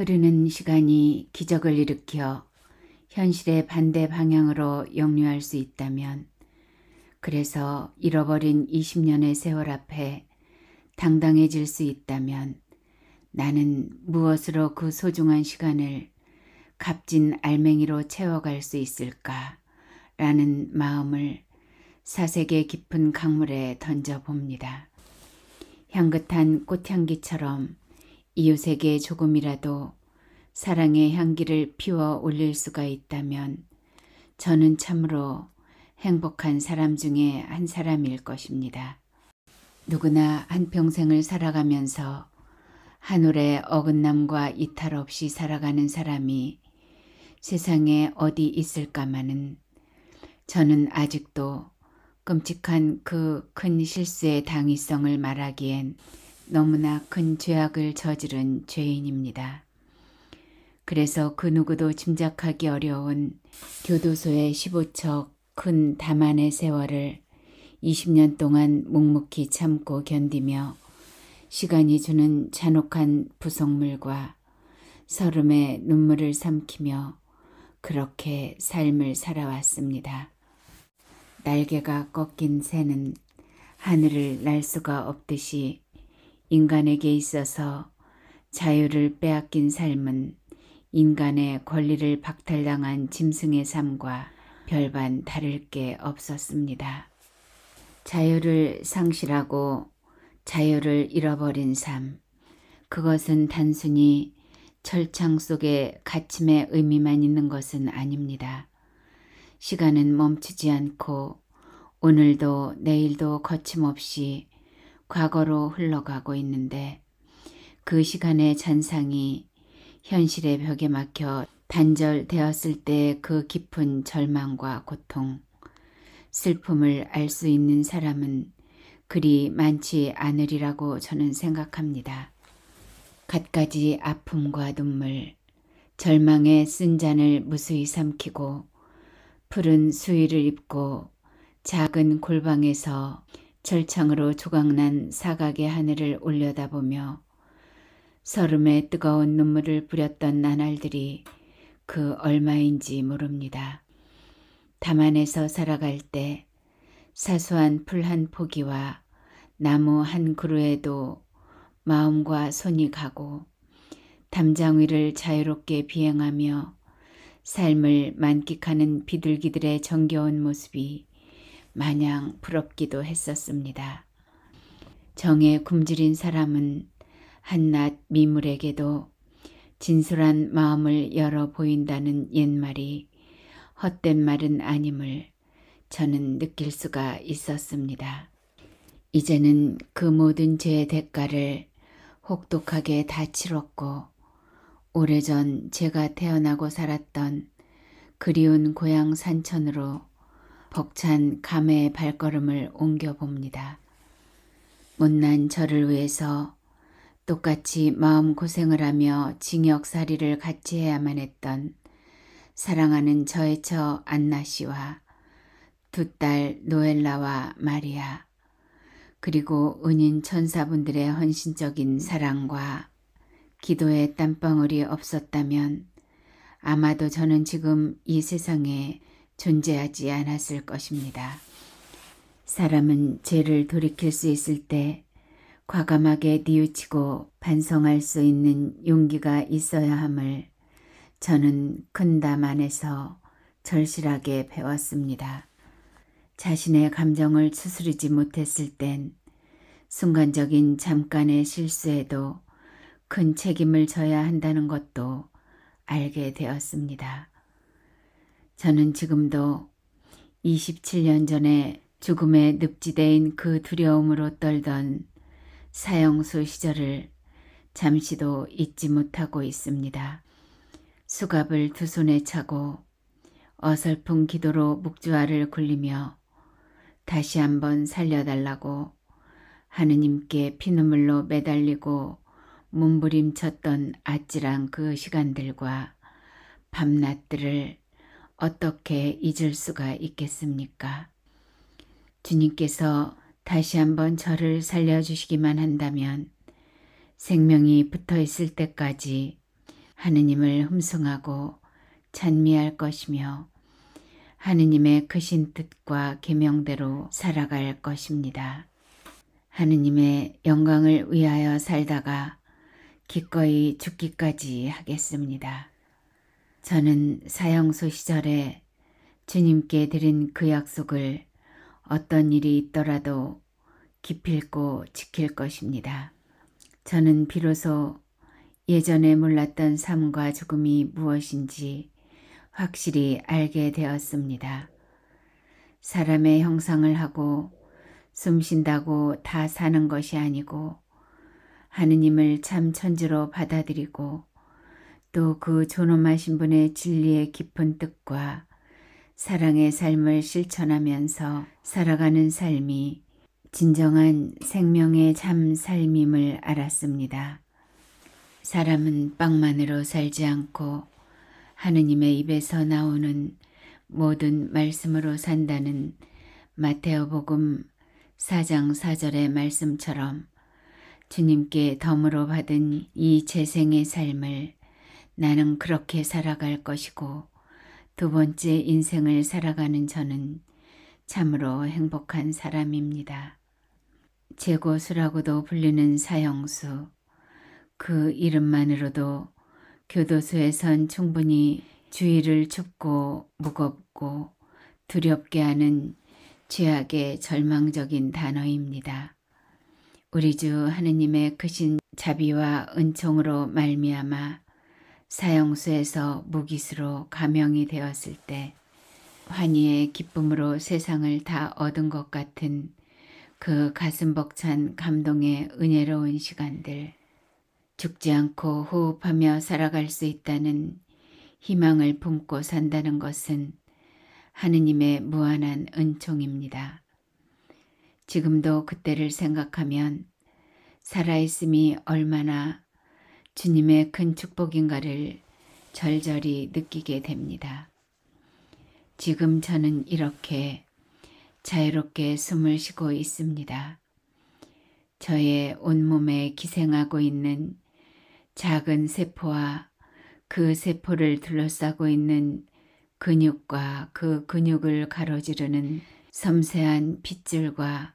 흐르는 시간이 기적을 일으켜 현실의 반대 방향으로 역류할 수 있다면, 그래서 잃어버린 20년의 세월 앞에 당당해질 수 있다면, 나는 무엇으로 그 소중한 시간을 값진 알맹이로 채워갈 수 있을까? 라는 마음을 사색의 깊은 강물에 던져봅니다. 향긋한 꽃향기처럼 이웃에게 조금이라도 사랑의 향기를 피워 올릴 수가 있다면 저는 참으로 행복한 사람 중에 한 사람일 것입니다. 누구나 한평생을 살아가면서 한 올의 어긋남과 이탈 없이 살아가는 사람이 세상에 어디 있을까마는, 저는 아직도 끔찍한 그 큰 실수의 당위성을 말하기엔 너무나 큰 죄악을 저지른 죄인입니다. 그래서 그 누구도 짐작하기 어려운 교도소의 15척 큰 담안의 세월을 20년 동안 묵묵히 참고 견디며 시간이 주는 잔혹한 부속물과 서름의 눈물을 삼키며 그렇게 삶을 살아왔습니다. 날개가 꺾인 새는 하늘을 날 수가 없듯이 인간에게 있어서 자유를 빼앗긴 삶은 인간의 권리를 박탈당한 짐승의 삶과 별반 다를 게 없었습니다. 자유를 상실하고 자유를 잃어버린 삶, 그것은 단순히 철창 속의 갇힘의 의미만 있는 것은 아닙니다. 시간은 멈추지 않고 오늘도 내일도 거침없이 과거로 흘러가고 있는데, 그 시간의 잔상이 현실의 벽에 막혀 단절되었을 때 그 깊은 절망과 고통, 슬픔을 알 수 있는 사람은 그리 많지 않으리라고 저는 생각합니다. 갖가지 아픔과 눈물, 절망의 쓴 잔을 무수히 삼키고 푸른 수의를 입고 작은 골방에서 철창으로 조각난 사각의 하늘을 올려다보며 서름에 뜨거운 눈물을 뿌렸던 나날들이 그 얼마인지 모릅니다. 담안에서 살아갈 때 사소한 풀 한 포기와 나무 한 그루에도 마음과 손이 가고, 담장 위를 자유롭게 비행하며 삶을 만끽하는 비둘기들의 정겨운 모습이 마냥 부럽기도 했었습니다. 정에 굶주린 사람은 한낱 미물에게도 진솔한 마음을 열어 보인다는 옛말이 헛된 말은 아님을 저는 느낄 수가 있었습니다. 이제는 그 모든 죄의 대가를 혹독하게 다 치렀고, 오래전 제가 태어나고 살았던 그리운 고향 산천으로 벅찬 감회의 발걸음을 옮겨봅니다. 못난 저를 위해서 똑같이 마음고생을 하며 징역살이를 같이 해야만 했던 사랑하는 저의 처 안나 씨와 두 딸 노엘라와 마리아, 그리고 은인 천사분들의 헌신적인 사랑과 기도의 땀방울이 없었다면 아마도 저는 지금 이 세상에 존재하지 않았을 것입니다. 사람은 죄를 돌이킬 수 있을 때 과감하게 뉘우치고 반성할 수 있는 용기가 있어야 함을 저는 큰 담 안에서 절실하게 배웠습니다. 자신의 감정을 추스르지 못했을 땐 순간적인 잠깐의 실수에도 큰 책임을 져야 한다는 것도 알게 되었습니다. 저는 지금도 27년 전에 죽음의 늪지대인 그 두려움으로 떨던 사형수 시절을 잠시도 잊지 못하고 있습니다. 수갑을 두 손에 차고 어설픈 기도로 묵주알을 굴리며 다시 한번 살려달라고 하느님께 피눈물로 매달리고 몸부림쳤던 아찔한 그 시간들과 밤낮들을 어떻게 잊을 수가 있겠습니까? 주님께서 다시 한번 저를 살려주시기만 한다면 생명이 붙어 있을 때까지 하느님을 흠숭하고 찬미할 것이며 하느님의 크신 뜻과 계명대로 살아갈 것입니다. 하느님의 영광을 위하여 살다가 기꺼이 죽기까지 하겠습니다. 저는 사형수 시절에 주님께 드린 그 약속을 어떤 일이 있더라도 기필코 지킬 것입니다. 저는 비로소 예전에 몰랐던 삶과 죽음이 무엇인지 확실히 알게 되었습니다. 사람의 형상을 하고 숨쉰다고 다 사는 것이 아니고 하느님을 참 천주로 받아들이고 또 그 존엄하신 분의 진리의 깊은 뜻과 사랑의 삶을 실천하면서 살아가는 삶이 진정한 생명의 참 삶임을 알았습니다. 사람은 빵만으로 살지 않고 하느님의 입에서 나오는 모든 말씀으로 산다는 마테오복음 4장 4절의 말씀처럼 주님께 덤으로 받은 이 재생의 삶을 나는 그렇게 살아갈 것이고 두 번째 인생을 살아가는 저는 참으로 행복한 사람입니다. 제고수라고도 불리는 사형수, 그 이름만으로도 교도소에선 충분히 주의를 춥고 무겁고 두렵게 하는 죄악의 절망적인 단어입니다. 우리 주 하느님의 크신 자비와 은총으로 말미암아 사형수에서 무기수로 감형이 되었을 때 환희의 기쁨으로 세상을 다 얻은 것 같은 그 가슴 벅찬 감동의 은혜로운 시간들, 죽지 않고 호흡하며 살아갈 수 있다는 희망을 품고 산다는 것은 하느님의 무한한 은총입니다. 지금도 그때를 생각하면 살아있음이 얼마나 주님의 큰 축복인가를 절절히 느끼게 됩니다. 지금 저는 이렇게 자유롭게 숨을 쉬고 있습니다. 저의 온몸에 기생하고 있는 작은 세포와 그 세포를 둘러싸고 있는 근육과 그 근육을 가로지르는 섬세한 핏줄과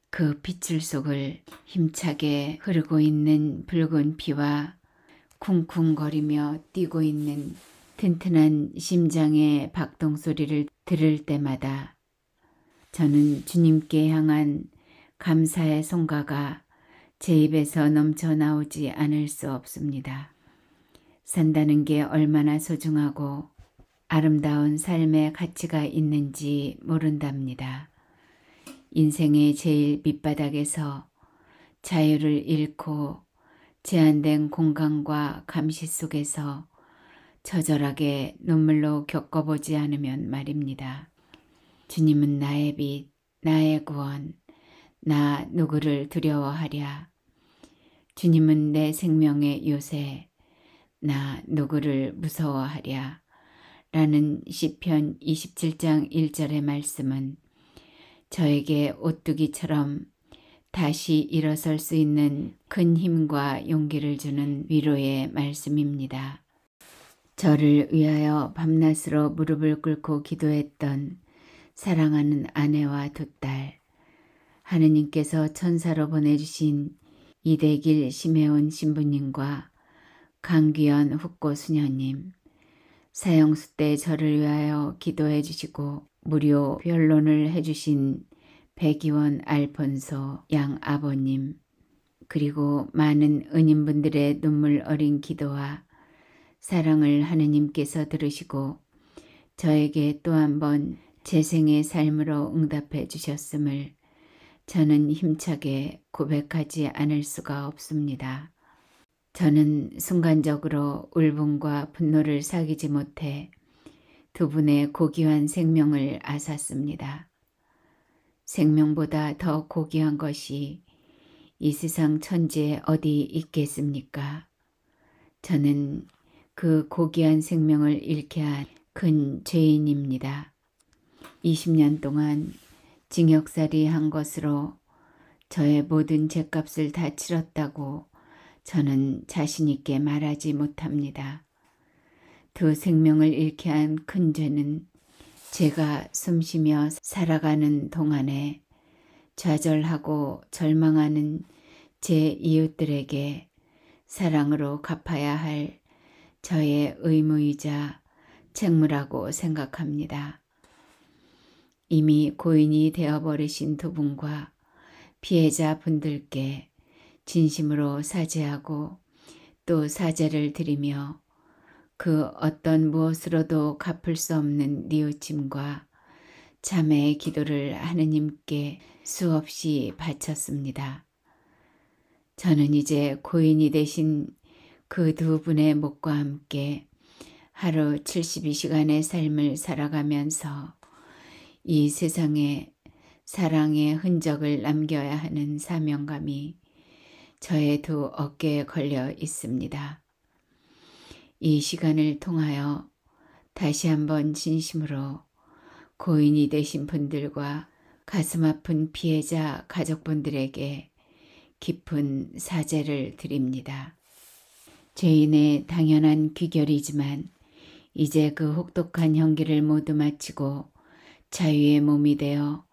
그 핏줄 속을 힘차게 흐르고 있는 붉은 피와 쿵쿵거리며 뛰고 있는 튼튼한 심장의 박동 소리를 들을 때마다 저는 주님께 향한 감사의 송가가 제 입에서 넘쳐 나오지 않을 수 없습니다. 산다는 게 얼마나 소중하고 아름다운 삶의 가치가 있는지 모른답니다. 인생의 제일 밑바닥에서 자유를 잃고 제한된 공간과 감시 속에서 처절하게 눈물로 겪어보지 않으면 말입니다. 주님은 나의 빛, 나의 구원, 나 누구를 두려워하랴. 주님은 내 생명의 요새, 나 누구를 무서워하랴. 라는 시편 27장 1절의 말씀은 저에게 오뚜기처럼 다시 일어설 수 있는 큰 힘과 용기를 주는 위로의 말씀입니다. 저를 위하여 밤낮으로 무릎을 꿇고 기도했던 사랑하는 아내와 두 딸, 하느님께서 천사로 보내주신 이대길 심혜원 신부님과 강귀연 훅고 수녀님, 사형수 때 저를 위하여 기도해 주시고 무료 변론을 해주신 백이원 알폰소 양 아버님, 그리고 많은 은인분들의 눈물 어린 기도와 사랑을 하느님께서 들으시고 저에게 또 한 번 재생의 삶으로 응답해 주셨음을 저는 힘차게 고백하지 않을 수가 없습니다. 저는 순간적으로 울분과 분노를 사귀지 못해 두 분의 고귀한 생명을 앗았습니다. 생명보다 더 고귀한 것이 이 세상 천지에 어디 있겠습니까? 저는 그 고귀한 생명을 잃게 한 큰 죄인입니다. 20년 동안 징역살이 한 것으로 저의 모든 죄값을 다 치렀다고 저는 자신 있게 말하지 못합니다. 두 생명을 잃게 한 큰 죄는 제가 숨쉬며 살아가는 동안에 좌절하고 절망하는 제 이웃들에게 사랑으로 갚아야 할 저의 의무이자 책무라고 생각합니다. 이미 고인이 되어버리신 두 분과 피해자 분들께 진심으로 사죄하고 또 사죄를 드리며 그 어떤 무엇으로도 갚을 수 없는 뉘우침과 자매의 기도를 하느님께 수없이 바쳤습니다. 저는 이제 고인이 되신 그 두 분의 목과 함께 하루 72시간의 삶을 살아가면서 이 세상에 사랑의 흔적을 남겨야 하는 사명감이 저의 두 어깨에 걸려 있습니다. 이 시간을 통하여 다시 한번 진심으로 고인이 되신 분들과 가슴 아픈 피해자 가족분들에게 깊은 사죄를 드립니다. 죄인의 당연한 귀결이지만 이제 그 혹독한 형기를 모두 마치고 자유의 몸이 되어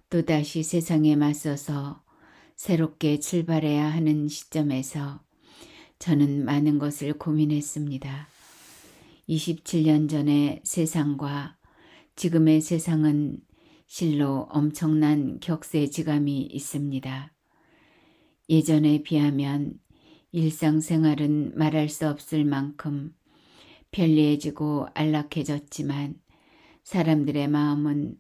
또다시 세상에 맞서서 새롭게 출발해야 하는 시점에서 저는 많은 것을 고민했습니다. 27년 전의 세상과 지금의 세상은 실로 엄청난 격세지감이 있습니다. 예전에 비하면 일상생활은 말할 수 없을 만큼 편리해지고 안락해졌지만 사람들의 마음은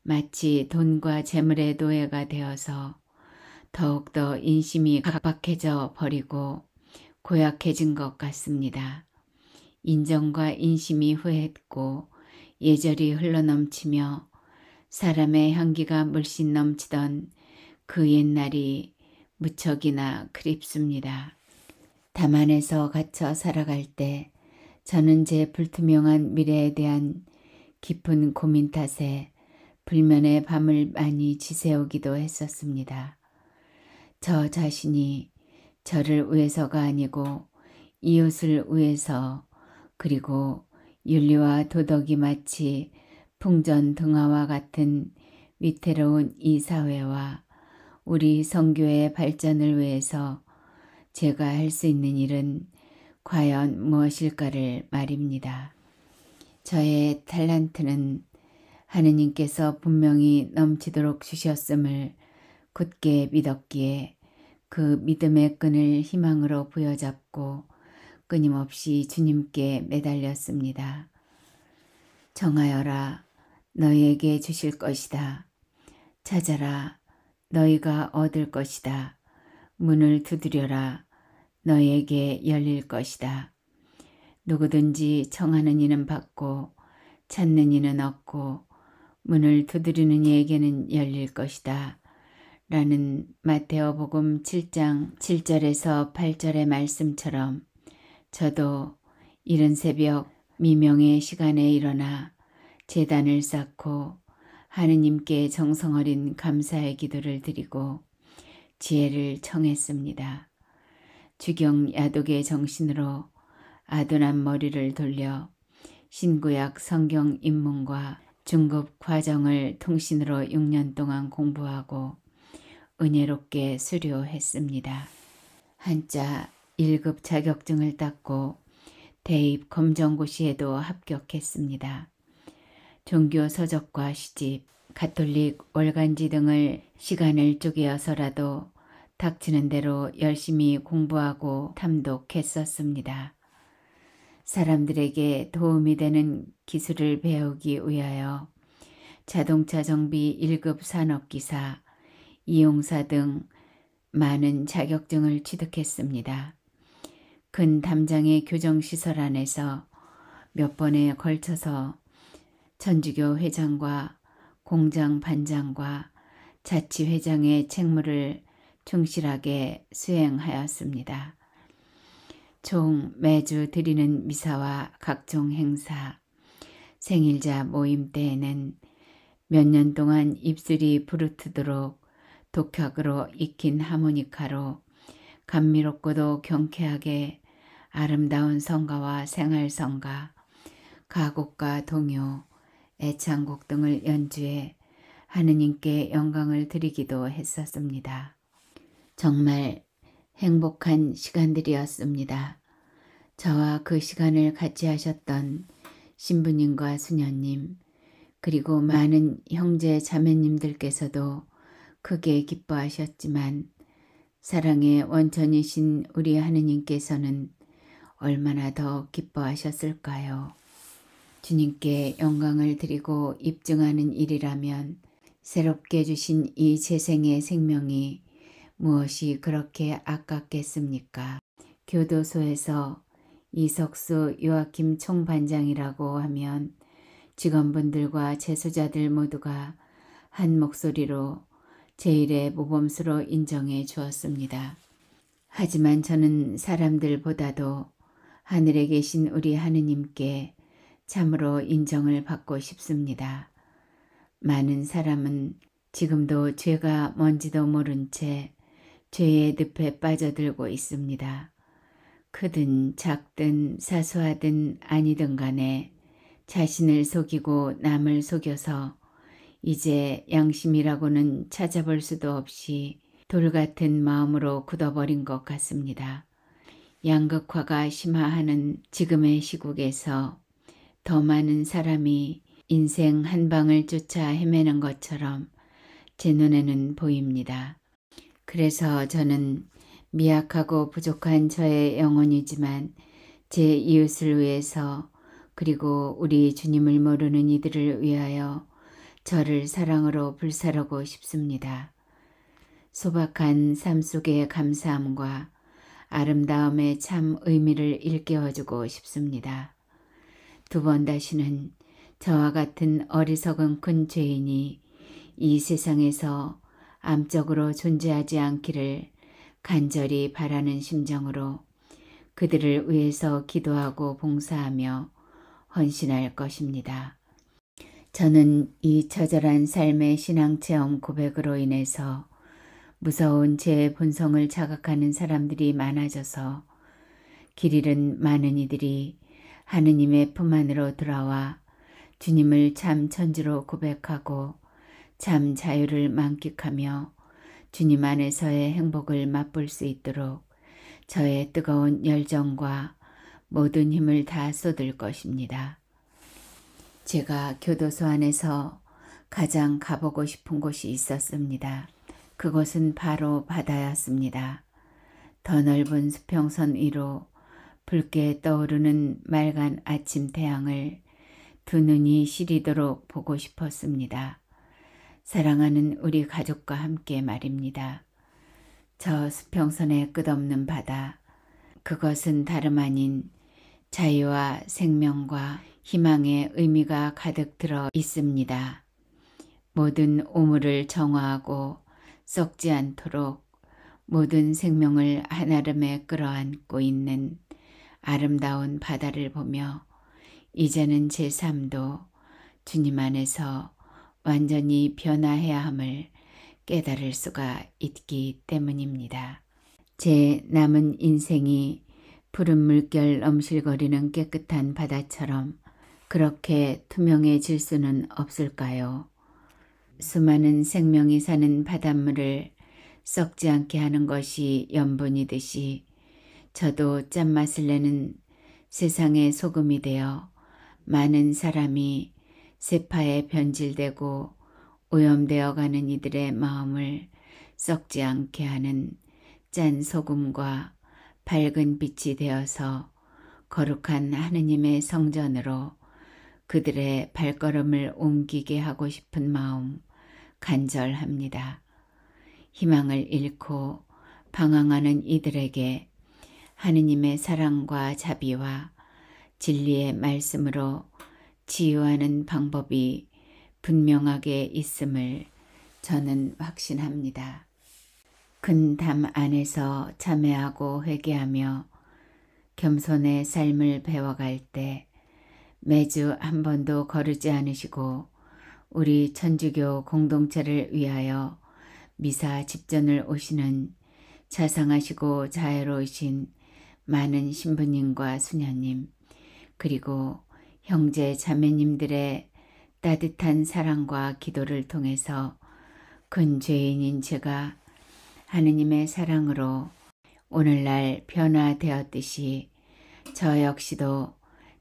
마치 돈과 재물의 노예가 되어서 더욱더 인심이 각박해져 버리고 고약해진 것 같습니다. 인정과 인심이 후했고 예절이 흘러넘치며 사람의 향기가 물씬 넘치던 그 옛날이 무척이나 그립습니다. 담안에서 갇혀 살아갈 때 저는 제 불투명한 미래에 대한 깊은 고민 탓에 불면의 밤을 많이 지새우기도 했었습니다. 저 자신이 저를 위해서가 아니고 이웃을 위해서 그리고 윤리와 도덕이 마치 풍전등화와 같은 위태로운 이 사회와 우리 선교의 발전을 위해서 제가 할 수 있는 일은 과연 무엇일까를 말입니다. 저의 탤런트는 하느님께서 분명히 넘치도록 주셨음을 굳게 믿었기에 그 믿음의 끈을 희망으로 부여잡고 끊임없이 주님께 매달렸습니다. 정하여라, 너희에게 주실 것이다. 찾아라, 너희가 얻을 것이다. 문을 두드려라, 너희에게 열릴 것이다. 누구든지 청하는 이는 받고 찾는 이는 얻고 문을 두드리는 이에게는 열릴 것이다. 라는 마태오복음 7장 7절에서 8절의 말씀처럼 저도 이른 새벽 미명의 시간에 일어나 제단을 쌓고 하느님께 정성어린 감사의 기도를 드리고 지혜를 청했습니다. 주경 야독의 정신으로 아둔한 머리를 돌려 신구약 성경 입문과 중급 과정을 통신으로 6년 동안 공부하고 은혜롭게 수료했습니다. 한자 1급 자격증을 땄고 대입 검정고시에도 합격했습니다. 종교 서적과 시집, 가톨릭 월간지 등을 시간을 쪼개어서라도 닥치는 대로 열심히 공부하고 탐독했었습니다. 사람들에게 도움이 되는 기술을 배우기 위하여 자동차 정비 1급 산업기사, 이용사 등 많은 자격증을 취득했습니다. 근 담장의 교정시설 안에서 몇 번에 걸쳐서 천주교 회장과 공장 반장과 자치회장의 책무를 충실하게 수행하였습니다. 총 매주 드리는 미사와 각종 행사, 생일자 모임 때에는 몇 년 동안 입술이 부르트도록 독학으로 익힌 하모니카로 감미롭고도 경쾌하게 아름다운 성가와 생활성가, 가곡과 동요, 애창곡 등을 연주해 하느님께 영광을 드리기도 했었습니다. 정말 행복한 시간들이었습니다. 저와 그 시간을 같이 하셨던 신부님과 수녀님, 그리고 많은 형제 자매님들께서도 크게 기뻐하셨지만 사랑의 원천이신 우리 하느님께서는 얼마나 더 기뻐하셨을까요? 주님께 영광을 드리고 입증하는 일이라면 새롭게 주신 이 재생의 생명이 무엇이 그렇게 아깝겠습니까? 교도소에서 이석수 요아킴 총반장이라고 하면 직원분들과 재소자들 모두가 한 목소리로 제일의 모범수로 인정해 주었습니다. 하지만 저는 사람들보다도 하늘에 계신 우리 하느님께 참으로 인정을 받고 싶습니다. 많은 사람은 지금도 죄가 뭔지도 모른 채 죄의 늪에 빠져들고 있습니다. 크든 작든 사소하든 아니든 간에 자신을 속이고 남을 속여서 이제 양심이라고는 찾아볼 수도 없이 돌같은 마음으로 굳어버린 것 같습니다. 양극화가 심화하는 지금의 시국에서 더 많은 사람이 인생 한 방을 쫓아 헤매는 것처럼 제 눈에는 보입니다. 그래서 저는 미약하고 부족한 저의 영혼이지만 제 이웃을 위해서 그리고 우리 주님을 모르는 이들을 위하여 저를 사랑으로 불사르고 싶습니다. 소박한 삶 속의 감사함과 아름다움의 참 의미를 일깨워주고 싶습니다. 두 번 다시는 저와 같은 어리석은 큰 죄인이 이 세상에서 암적으로 존재하지 않기를 간절히 바라는 심정으로 그들을 위해서 기도하고 봉사하며 헌신할 것입니다. 저는 이 처절한 삶의 신앙체험 고백으로 인해서 무서운 제 본성을 자각하는 사람들이 많아져서 길 잃은 많은 이들이 하느님의 품 안으로 돌아와 주님을 참 천주로 고백하고 참 자유를 만끽하며 주님 안에서의 행복을 맛볼 수 있도록 저의 뜨거운 열정과 모든 힘을 다 쏟을 것입니다. 제가 교도소 안에서 가장 가보고 싶은 곳이 있었습니다. 그곳은 바로 바다였습니다. 더 넓은 수평선 위로 붉게 떠오르는 맑은 아침 태양을 두 눈이 시리도록 보고 싶었습니다. 사랑하는 우리 가족과 함께 말입니다. 저 수평선의 끝없는 바다, 그것은 다름 아닌 자유와 생명과 희망의 의미가 가득 들어 있습니다. 모든 오물을 정화하고 썩지 않도록 모든 생명을 한아름에 끌어안고 있는 아름다운 바다를 보며 이제는 제 삶도 주님 안에서 완전히 변화해야 함을 깨달을 수가 있기 때문입니다. 제 남은 인생이 푸른 물결 넘실거리는 깨끗한 바다처럼 그렇게 투명해질 수는 없을까요? 수많은 생명이 사는 바닷물을 썩지 않게 하는 것이 염분이듯이 저도 짠맛을 내는 세상의 소금이 되어 많은 사람이 세파에 변질되고 오염되어 가는 이들의 마음을 썩지 않게 하는 짠 소금과 밝은 빛이 되어서 거룩한 하느님의 성전으로 그들의 발걸음을 옮기게 하고 싶은 마음 간절합니다. 희망을 잃고 방황하는 이들에게 하느님의 사랑과 자비와 진리의 말씀으로 치유하는 방법이 분명하게 있음을 저는 확신합니다. 큰 담 안에서 참회하고 회개하며 겸손의 삶을 배워갈 때 매주 한 번도 거르지 않으시고 우리 천주교 공동체를 위하여 미사 집전을 오시는 자상하시고 자애로우신 많은 신부님과 수녀님, 그리고 형제 자매님들의 따뜻한 사랑과 기도를 통해서 큰 죄인인 제가 하느님의 사랑으로 오늘날 변화되었듯이 저 역시도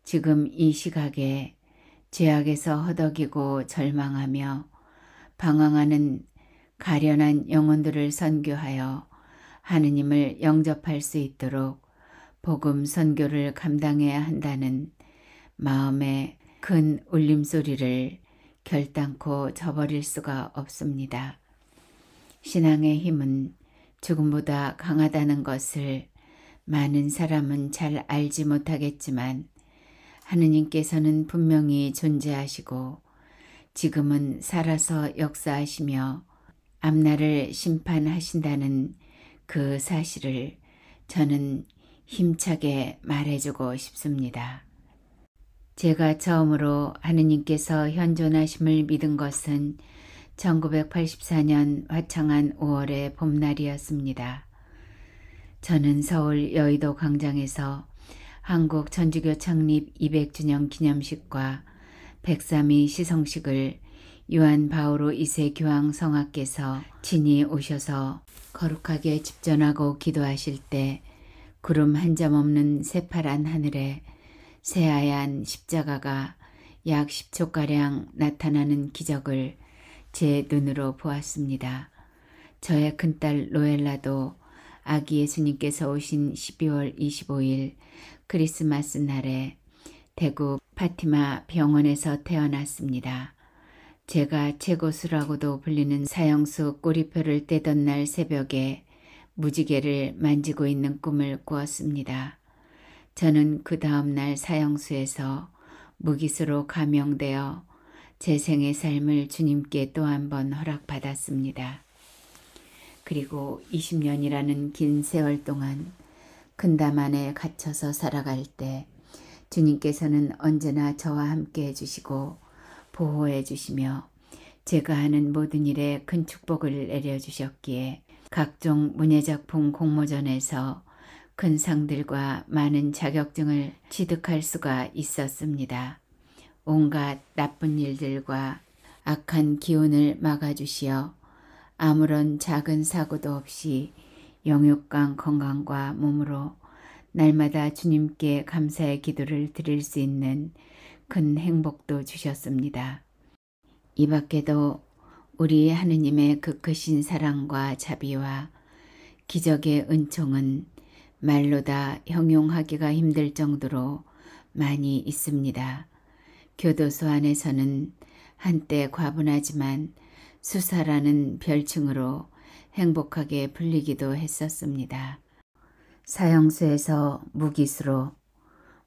지금 이 시각에 죄악에서 허덕이고 절망하며 방황하는 가련한 영혼들을 선교하여 하느님을 영접할 수 있도록 복음 선교를 감당해야 한다는 마음의 큰 울림소리를 결단코 저버릴 수가 없습니다. 신앙의 힘은 죽음보다 강하다는 것을 많은 사람은 잘 알지 못하겠지만 하느님께서는 분명히 존재하시고 지금은 살아서 역사하시며 앞날을 심판하신다는 그 사실을 저는 힘차게 말해주고 싶습니다. 제가 처음으로 하느님께서 현존하심을 믿은 것은 1984년 화창한 5월의 봄날이었습니다. 저는 서울 여의도 광장에서 한국 천주교 창립 200주년 기념식과 103위 시성식을 요한 바오로 2세 교황 성하께서 친히 오셔서 거룩하게 집전하고 기도하실 때 구름 한 점 없는 새파란 하늘에 새하얀 십자가가 약 10초가량 나타나는 기적을 제 눈으로 보았습니다. 저의 큰딸 로엘라도 아기 예수님께서 오신 12월 25일 크리스마스 날에 대구 파티마 병원에서 태어났습니다. 제가 최고수라고도 불리는 사형수 꼬리표를 떼던 날 새벽에 무지개를 만지고 있는 꿈을 꾸었습니다. 저는 그 다음날 사형수에서 무기수로 감형되어 제 생의 삶을 주님께 또 한 번 허락받았습니다. 그리고 20년이라는 긴 세월 동안 큰 담 안에 갇혀서 살아갈 때 주님께서는 언제나 저와 함께 해주시고 보호해 주시며 제가 하는 모든 일에 큰 축복을 내려주셨기에 각종 문예작품 공모전에서 큰 상들과 많은 자격증을 취득할 수가 있었습니다. 온갖 나쁜 일들과 악한 기운을 막아주시어 아무런 작은 사고도 없이 영육간 건강과 몸으로 날마다 주님께 감사의 기도를 드릴 수 있는 큰 행복도 주셨습니다. 이 밖에도 우리 하느님의 그 크신 사랑과 자비와 기적의 은총은 말로 다 형용하기가 힘들 정도로 많이 있습니다. 교도소 안에서는 한때 과분하지만 수사라는 별칭으로 행복하게 불리기도 했었습니다. 사형수에서 무기수로,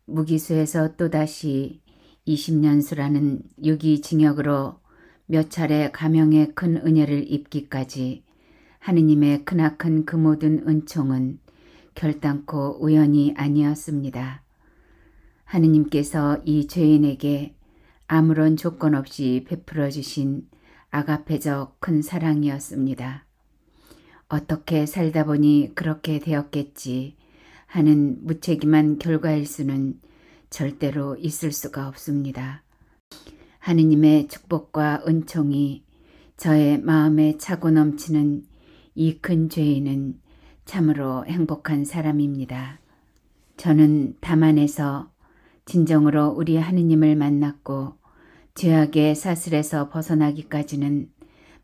무기수에서 또다시 20년수라는 유기징역으로 몇 차례 감형의 큰 은혜를 입기까지 하느님의 크나큰 그 모든 은총은 결단코 우연이 아니었습니다. 하느님께서 이 죄인에게 아무런 조건 없이 베풀어 주신 아가페적 큰 사랑이었습니다. 어떻게 살다 보니 그렇게 되었겠지 하는 무책임한 결과일 수는 절대로 있을 수가 없습니다. 하느님의 축복과 은총이 저의 마음에 차고 넘치는 이 큰 죄인은 참으로 행복한 사람입니다. 저는 다만에서 진정으로 우리 하느님을 만났고 죄악의 사슬에서 벗어나기까지는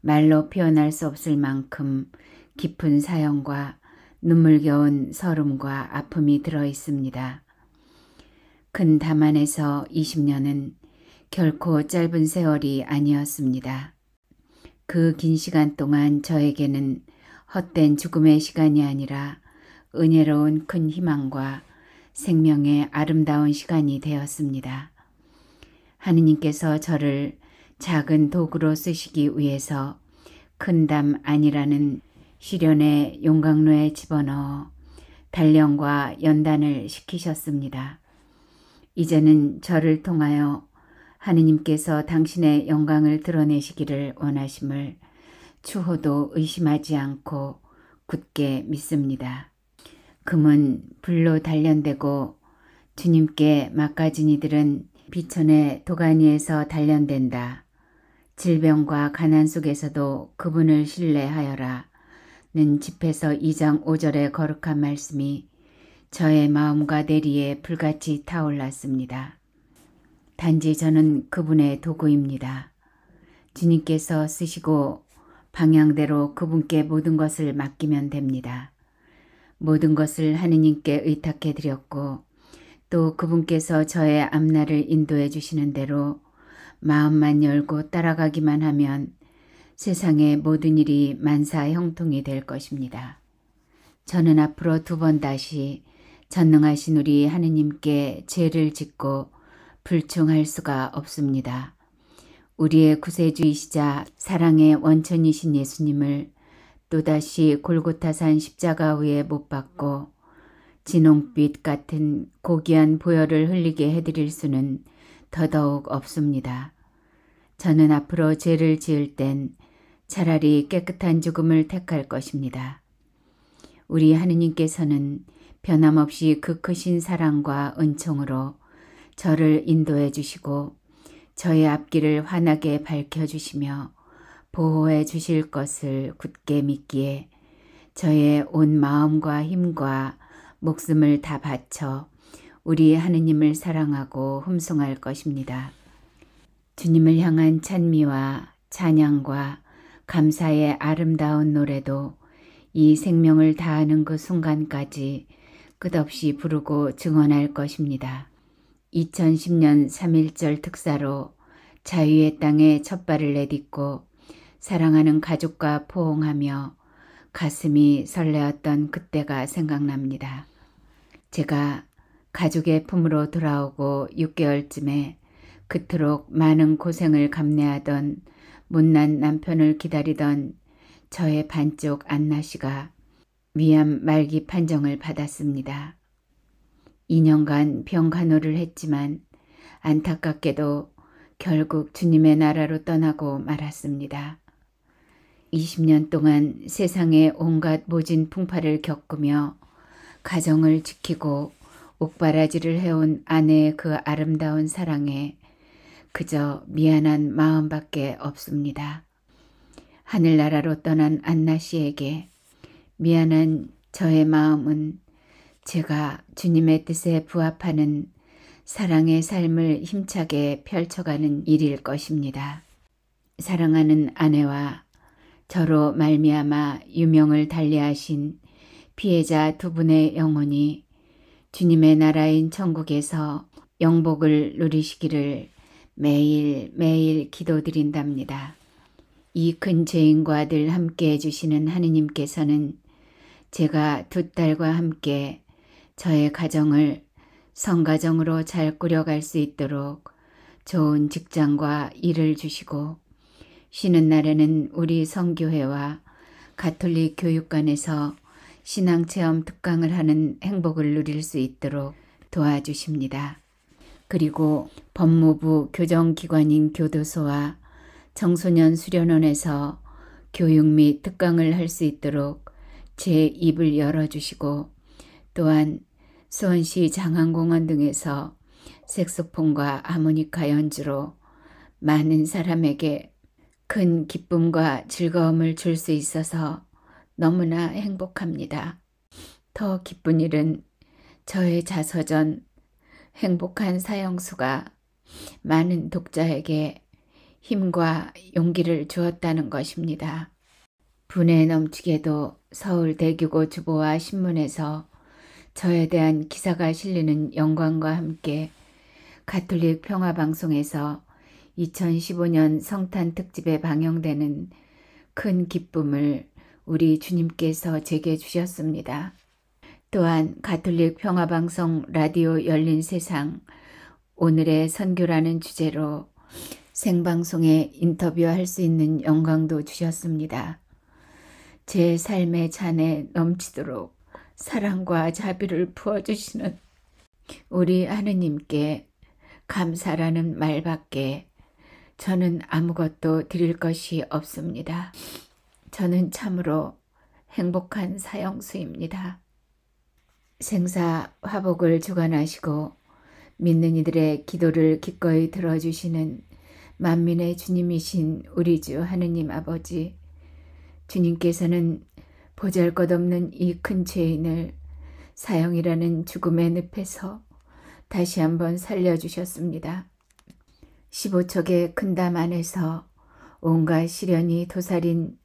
말로 표현할 수 없을 만큼 깊은 사연과 눈물겨운 서름과 아픔이 들어 있습니다. 큰 다만에서 20년은 결코 짧은 세월이 아니었습니다. 그 긴 시간 동안 저에게는 헛된 죽음의 시간이 아니라 은혜로운 큰 희망과 생명의 아름다운 시간이 되었습니다. 하느님께서 저를 작은 도구로 쓰시기 위해서 큰 담 아니라는 시련의 용광로에 집어넣어 단련과 연단을 시키셨습니다. 이제는 저를 통하여 하느님께서 당신의 영광을 드러내시기를 원하심을 추호도 의심하지 않고 굳게 믿습니다. 금은 불로 단련되고 주님께 막가진 이들은 비천의 도가니에서 단련된다. 질병과 가난 속에서도 그분을 신뢰하여라. 는 집에서 2장 5절의 거룩한 말씀이 저의 마음과 뇌리에 불같이 타올랐습니다. 단지 저는 그분의 도구입니다. 주님께서 쓰시고 방향대로 그분께 모든 것을 맡기면 됩니다. 모든 것을 하느님께 의탁해 드렸고 또 그분께서 저의 앞날을 인도해 주시는 대로 마음만 열고 따라가기만 하면 세상의 모든 일이 만사 형통이 될 것입니다. 저는 앞으로 2번 다시 전능하신 우리 하느님께 죄를 짓고 불충할 수가 없습니다. 우리의 구세주이시자 사랑의 원천이신 예수님을 또다시 골고타산 십자가 위에 못 박고 진홍빛 같은 고귀한 보혈을 흘리게 해드릴 수는 더더욱 없습니다. 저는 앞으로 죄를 지을 땐 차라리 깨끗한 죽음을 택할 것입니다. 우리 하느님께서는 변함없이 그 크신 사랑과 은총으로 저를 인도해 주시고 저의 앞길을 환하게 밝혀주시며 보호해 주실 것을 굳게 믿기에 저의 온 마음과 힘과 목숨을 다 바쳐 우리 하느님을 사랑하고 흠송할 것입니다. 주님을 향한 찬미와 찬양과 감사의 아름다운 노래도 이 생명을 다하는 그 순간까지 끝없이 부르고 증언할 것입니다. 2010년 3.1절 특사로 자유의 땅에 첫 발을 내딛고 사랑하는 가족과 포옹하며 가슴이 설레었던 그때가 생각납니다. 제가 가족의 품으로 돌아오고 6개월쯤에 그토록 많은 고생을 감내하던 못난 남편을 기다리던 저의 반쪽 안나씨가 위암 말기 판정을 받았습니다. 2년간 병간호를 했지만 안타깝게도 결국 주님의 나라로 떠나고 말았습니다. 20년 동안 세상의 온갖 모진 풍파를 겪으며 가정을 지키고 옥바라지를 해온 아내의 그 아름다운 사랑에 그저 미안한 마음밖에 없습니다. 하늘나라로 떠난 안나 씨에게 미안한 저의 마음은 제가 주님의 뜻에 부합하는 사랑의 삶을 힘차게 펼쳐가는 일일 것입니다. 사랑하는 아내와 저로 말미암아 유명을 달리하신 피해자 2분의 영혼이 주님의 나라인 천국에서 영복을 누리시기를 매일매일 기도드린답니다. 이 큰 죄인과 늘 함께 해주시는 하느님께서는 제가 2딸과 함께 저의 가정을 성가정으로 잘 꾸려갈 수 있도록 좋은 직장과 일을 주시고 쉬는 날에는 우리 성교회와 가톨릭 교육관에서 신앙체험 특강을 하는 행복을 누릴 수 있도록 도와주십니다. 그리고 법무부 교정기관인 교도소와 청소년 수련원에서 교육 및 특강을 할 수 있도록 제 입을 열어주시고 또한 수원시 장안공원 등에서 색소폰과 하모니카 연주로 많은 사람에게 큰 기쁨과 즐거움을 줄 수 있어서 너무나 행복합니다. 더 기쁜 일은 저의 자서전 행복한 사형수가 많은 독자에게 힘과 용기를 주었다는 것입니다. 분에 넘치게도 서울 대규모 주보와 신문에서 저에 대한 기사가 실리는 영광과 함께 가톨릭 평화방송에서 2015년 성탄 특집에 방영되는 큰 기쁨을 우리 주님께서 제게 주셨습니다. 또한 가톨릭 평화방송 라디오 열린 세상 오늘의 선교라는 주제로 생방송에 인터뷰할 수 있는 영광도 주셨습니다. 제 삶의 잔에 넘치도록 사랑과 자비를 부어주시는 우리 하느님께 감사라는 말밖에 저는 아무것도 드릴 것이 없습니다. 저는 참으로 행복한 사형수입니다. 생사 화복을 주관하시고 믿는 이들의 기도를 기꺼이 들어주시는 만민의 주님이신 우리 주 하느님 아버지, 주님께서는 보잘것없는 이 큰 죄인을 사형이라는 죽음의 늪에서 다시 한번 살려주셨습니다. 15척의 큰 담 안에서 온갖 시련이 도사린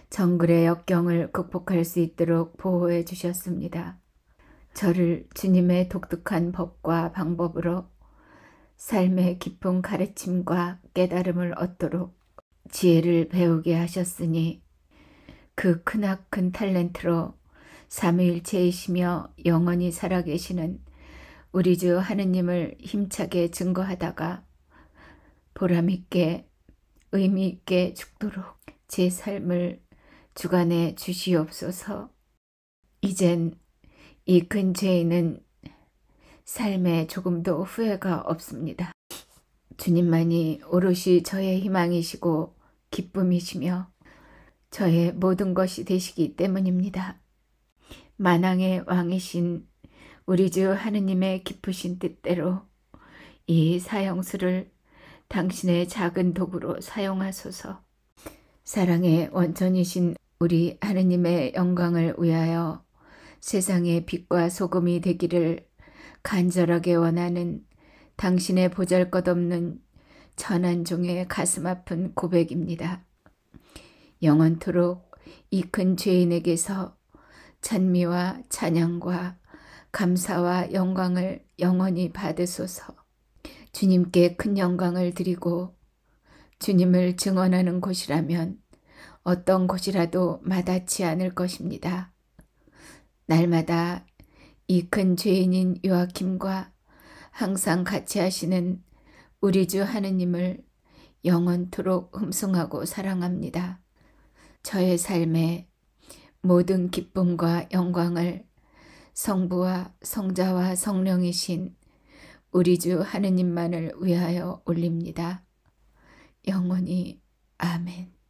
정글의 역경을 극복할 수 있도록 보호해 주셨습니다. 저를 주님의 독특한 법과 방법으로 삶의 깊은 가르침과 깨달음을 얻도록 지혜를 배우게 하셨으니 그 크나큰 탤런트로 삼위일체이시며 영원히 살아계시는 우리 주 하느님을 힘차게 증거하다가 보람있게 의미있게 죽도록 제 삶을 주관해 주시옵소서. 이젠 이 큰 죄인은 삶에 조금도 후회가 없습니다. 주님만이 오롯이 저의 희망이시고 기쁨이시며 저의 모든 것이 되시기 때문입니다. 만왕의 왕이신 우리 주 하느님의 기쁘신 뜻대로 이 사형수를 당신의 작은 도구로 사용하소서. 사랑의 원천이신 우리 하느님의 영광을 위하여 세상의 빛과 소금이 되기를 간절하게 원하는 당신의 보잘것없는 천한 종의 가슴 아픈 고백입니다. 영원토록 이 큰 죄인에게서 찬미와 찬양과 감사와 영광을 영원히 받으소서. 주님께 큰 영광을 드리고 주님을 증언하는 곳이라면 어떤 곳이라도 마다치 않을 것입니다. 날마다 이 큰 죄인인 요아킴과 항상 같이 하시는 우리 주 하느님을 영원토록 흠숭하고 사랑합니다. 저의 삶에 모든 기쁨과 영광을 성부와 성자와 성령이신 우리 주 하느님만을 위하여 올립니다. 영원히 아멘.